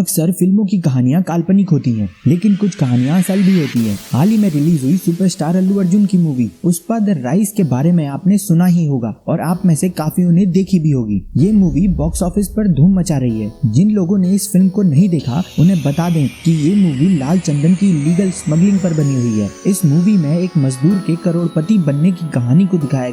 अक्सर फिल्मों की कहानियां काल्पनिक होती हैं, लेकिन कुछ कहानियां असल भी होती हैं। हाल ही में रिलीज हुई सुपरस्टार अल्लू अर्जुन की मूवी पुष्पा द राइज के बारे में आपने सुना ही होगा और आप में से काफियों ने देखी भी होगी। ये मूवी बॉक्स ऑफिस पर धूम मचा रही है। जिन लोगों ने इस फिल्म को नहीं देखा उन्हें बता दें कि ये मूवी लाल चंदन की इलीगल स्मगलिंग पर बनी हुई है। इस मूवी में एक मजदूर के करोड़पति बनने की कहानी को दिखाया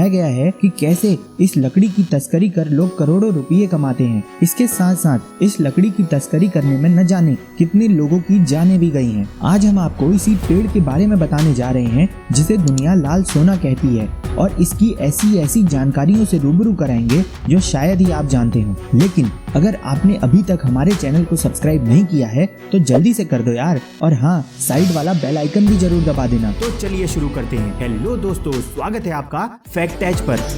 गया है कि कैसे इस लकड़ी की तस्करी कर लोग करोड़ों रुपये कमाते हैं। इसके साथ साथ इस लकड़ी की तस्करी करने में न जाने कितने लोगों की जानें भी गई हैं। आज हम आपको इसी पेड़ के बारे में बताने जा रहे हैं जिसे दुनिया लाल सोना कहती है और इसकी ऐसी जानकारियों से रूबरू कराएंगे जो शायद ही आप जानते हो। लेकिन अगर आपने अभी तक हमारे चैनल को सब्सक्राइब नहीं किया है तो जल्दी से कर दो यार, और हाँ, साइड वाला बेल आइकन भी जरूर दबा देना। तो चलिए शुरू करते हैं। हेलो दोस्तों, स्वागत है आपका फैक्ट एज पर।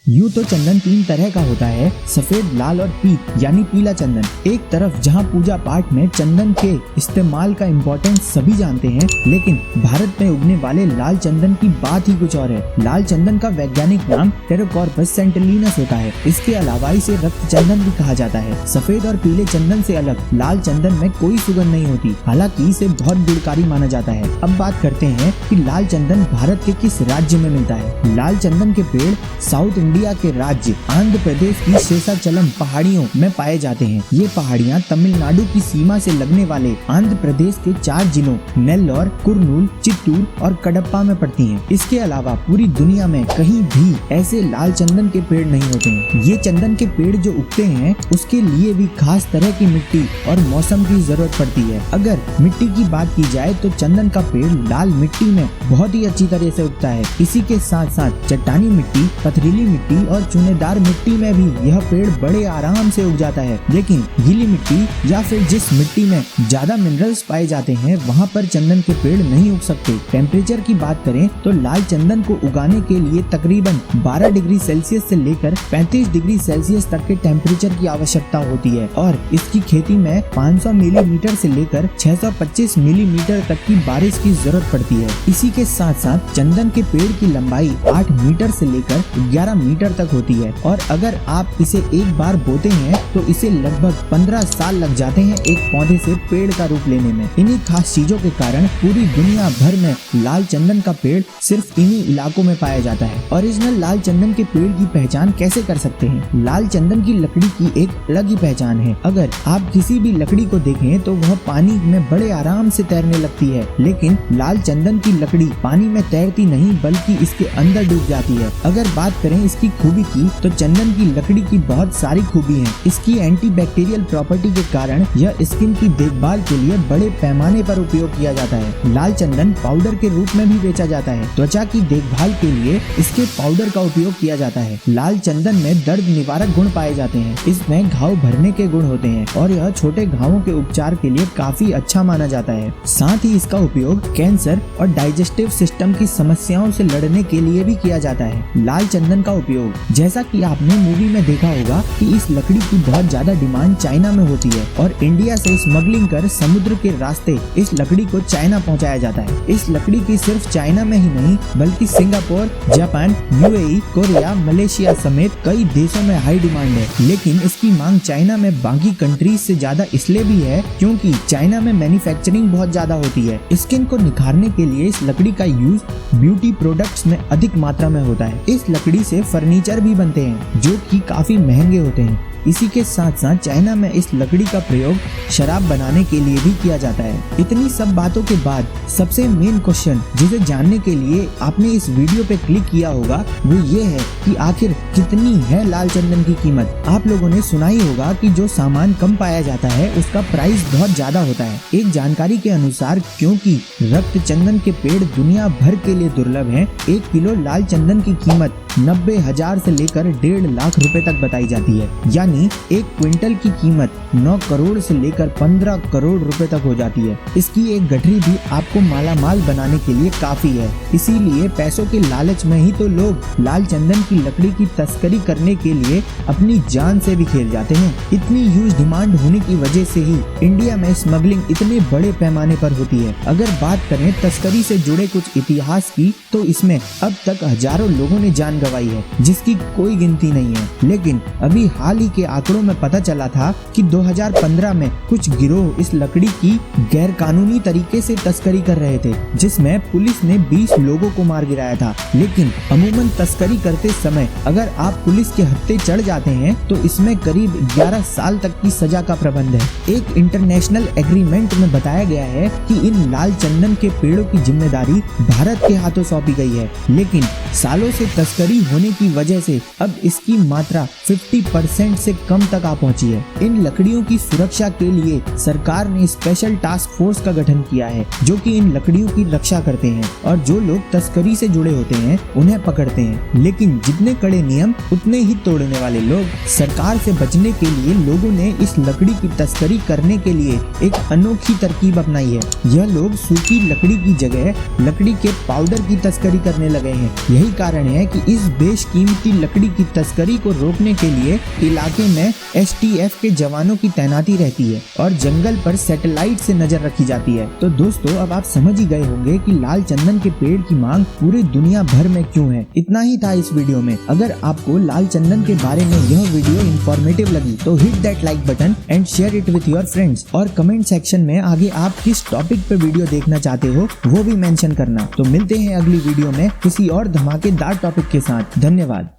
यूं तो चंदन 3 तरह का होता है, सफेद, लाल और पीत यानी पीला चंदन। एक तरफ जहां पूजा पाठ में चंदन के इस्तेमाल का इम्पोर्टेंस सभी जानते हैं, लेकिन भारत में उगने वाले लाल चंदन की बात ही कुछ और है। लाल चंदन का वैज्ञानिक नाम टेरोकॉर्पस सेंटिलिनस होता है। इसके अलावा इसे रक्त चंदन भी कहा जाता है। सफेद और पीले चंदन से अलग लाल चंदन में कोई सुगंध नहीं होती, हालांकि इसे बहुत गुणकारी माना जाता है। अब बात करते हैं कि लाल चंदन भारत के किस राज्य में मिलता है। लाल चंदन के पेड़ साउथ इंडिया के राज्य आंध्र प्रदेश की शेषाचलम पहाड़ियों में पाए जाते हैं। ये पहाड़ियाँ तमिलनाडु की सीमा से लगने वाले आंध्र प्रदेश के 4 जिलों नेल्लोर, कुर्नूल, चित्तूर और कडप्पा में पड़ती हैं। इसके अलावा पूरी दुनिया में कहीं भी ऐसे लाल चंदन के पेड़ नहीं होते हैं। ये चंदन के पेड़ जो उगते हैं उसके लिए भी खास तरह की मिट्टी और मौसम की जरूरत पड़ती है। अगर मिट्टी की बात की जाए तो चंदन का पेड़ लाल मिट्टी में बहुत ही अच्छी तरह से उगता है। इसी के साथ साथ चट्टानी मिट्टी, पथरीली मिट्टी और चुनेदार मिट्टी में भी यह पेड़ बड़े आराम से उग जाता है। लेकिन गीली मिट्टी या फिर जिस मिट्टी में ज्यादा मिनरल्स पाए जाते हैं वहाँ पर चंदन के पेड़ नहीं उग सकते। टेम्परेचर की बात करें तो लाल चंदन को उगाने के लिए तकरीबन 12 डिग्री सेल्सियस से लेकर 35 डिग्री सेल्सियस तक के टेम्परेचर की आवश्यकता होती है और इसकी खेती में 500 मिलीमीटर से लेकर 625 मिलीमीटर तक की बारिश की जरूरत पड़ती है। इसी के साथ साथ चंदन के पेड़ की लंबाई 8 मीटर से लेकर 11 मीटर तक होती है और अगर आप इसे एक बार बोते हैं तो इसे लगभग 15 साल लग जाते हैं एक पौधे से पेड़ का रूप लेने में। इन्हीं खास चीजों के कारण पूरी दुनिया भर में लाल चंदन का पेड़ सिर्फ इन्हीं इलाकों में पाया जाता है। ओरिजिनल लाल चंदन के पेड़ की पहचान कैसे कर सकते हैं? लाल चंदन की लकड़ी की एक अलग ही पहचान है। अगर आप किसी भी लकड़ी को देखें तो वह पानी में बड़े आराम से तैरने लगती है, लेकिन लाल चंदन की लकड़ी पानी में तैरती नहीं बल्कि इसके अंदर डूब जाती है। अगर बात करें इसकी खूबी की तो चंदन की लकड़ी की बहुत सारी खूबी हैं। इसकी एंटीबैक्टीरियल प्रॉपर्टी के कारण यह स्किन की देखभाल के लिए बड़े पैमाने पर उपयोग किया जाता है। लाल चंदन पाउडर के रूप में भी बेचा जाता है। त्वचा की देखभाल के लिए इसके पाउडर का उपयोग किया जाता है। लाल चंदन में दर्द निवारक गुण पाए जाते हैं। इसमें घाव भरने के गुण होते हैं और यह छोटे घावों के उपचार के लिए काफी अच्छा माना जाता है। साथ ही इसका उपयोग कैंसर और डाइजेस्टिव सिस्टम की समस्याओं से लड़ने के लिए भी किया जाता है। लाल चंदन का उपयोग, जैसा कि आपने मूवी में देखा होगा कि इस लकड़ी की बहुत ज्यादा डिमांड चाइना में होती है और इंडिया से स्मगलिंग कर समुद्र के रास्ते इस लकड़ी को चाइना पहुंचाया जाता है। इस लकड़ी की सिर्फ चाइना में ही नहीं बल्कि Singapore, Japan, UAE, Korea, Malaysia समेत कई देशों में हाई डिमांड है। लेकिन इसकी मांग चाइना में बाकी कंट्रीज से ज्यादा इसलिए भी है क्योंकि चाइना में मैन्युफैक्चरिंग बहुत ज्यादा होती है। स्किन को निखारने के लिए इस लकड़ी का यूज ब्यूटी प्रोडक्ट्स में अधिक मात्रा में होता है। इस लकड़ी से फर्नीचर भी बनते हैं जो कि काफी महंगे होते हैं। इसी के साथ साथ चाइना में इस लकड़ी का प्रयोग शराब बनाने के लिए भी किया जाता है। इतनी सब बातों के बाद सबसे मेन क्वेश्चन जिसे जानने के लिए आपने इस वीडियो पे क्लिक किया होगा वो ये है कि आखिर कितनी है लाल चंदन की कीमत। आप लोगों ने सुना ही होगा कि जो सामान कम पाया जाता है उसका प्राइस बहुत ज्यादा होता है। एक जानकारी के अनुसार क्योंकि रक्त चंदन के पेड़ दुनिया भर के लिए दुर्लभ हैं, 1 किलो लाल चंदन की कीमत 90,000 से लेकर 1.5 लाख रुपए तक बताई जाती है। यानी 1 क्विंटल की कीमत 9 करोड़ से लेकर 15 करोड़ रुपए तक हो जाती है। इसकी एक गठरी भी आपको मालामाल बनाने के लिए काफी है। इसीलिए पैसों के लालच में ही तो लोग लाल चंदन की लकड़ी की तस्करी करने के लिए अपनी जान से भी खेल जाते हैं। इतनी ह्यूज डिमांड होने की वजह से ही इंडिया में स्मगलिंग इतने बड़े पैमाने पर होती है। अगर बात करें तस्करी से जुड़े कुछ इतिहास की, तो इसमें अब तक हजारों लोगों ने जान गंवाई है, जिसकी कोई गिनती नहीं है। लेकिन अभी हाल ही के आंकड़ों में पता चला था कि 2015 में कुछ गिरोह इस लकड़ी की गैर कानूनी तरीके से तस्करी कर रहे थे, जिसमें पुलिस ने 20 लोगों को मार गिराया था। लेकिन अमूमन तस्करी करते समय अगर आप पुलिस के हत्थे चढ़ जाते हैं तो इसमें करीब 11 साल तक की सजा का प्रबंध है। एक इंटरनेशनल एग्रीमेंट में बताया गया है कि इन लाल चंदन के पेड़ों की जिम्मेदारी भारत के हाथों सौंपी गई है। लेकिन सालों से तस्करी होने की वजह से अब इसकी मात्रा 50% से कम तक आ पहुंची है। इन लकड़ियों की सुरक्षा के लिए सरकार ने स्पेशल टास्क फोर्स का गठन किया है, जो कि इन लकड़ियों की रक्षा करते हैं और जो लोग तस्करी से जुड़े होते हैं उन्हें पकड़ते हैं। लेकिन जितने कड़े नियम उतने ही तोड़ने वाले लोग। सरकार से बचने के लिए लोगों ने इस लकड़ी की तस्करी करने के लिए एक अनोखी तरकीब अपनाई है। यह लोग सूखी लकड़ी की जगह लकड़ी के पाउडर की तस्करी करने लगे हैं। यही कारण है कि इस बेशकीमती लकड़ी की तस्करी को रोकने के लिए इलाके में STF के जवानों की तैनाती रहती है और जंगल पर सैटेलाइट से नजर रखी जाती है। तो दोस्तों, अब आप समझ ही गए होंगे कि लाल चंदन के पेड़ की मांग पूरी दुनिया भर में क्यों है। इतना ही था इस वीडियो में। अगर आपको लाल चंदन के बारे में यह वीडियो इंफॉर्मेटिव लगी तो hit that like button and share it with your friends. और कमेंट सेक्शन में आगे आप किस टॉपिक पे वीडियो देखना चाहते हो वो भी मेंशन करना। तो मिलते हैं अगली वीडियो में किसी और धमाकेदार टॉपिक के साथ। धन्यवाद।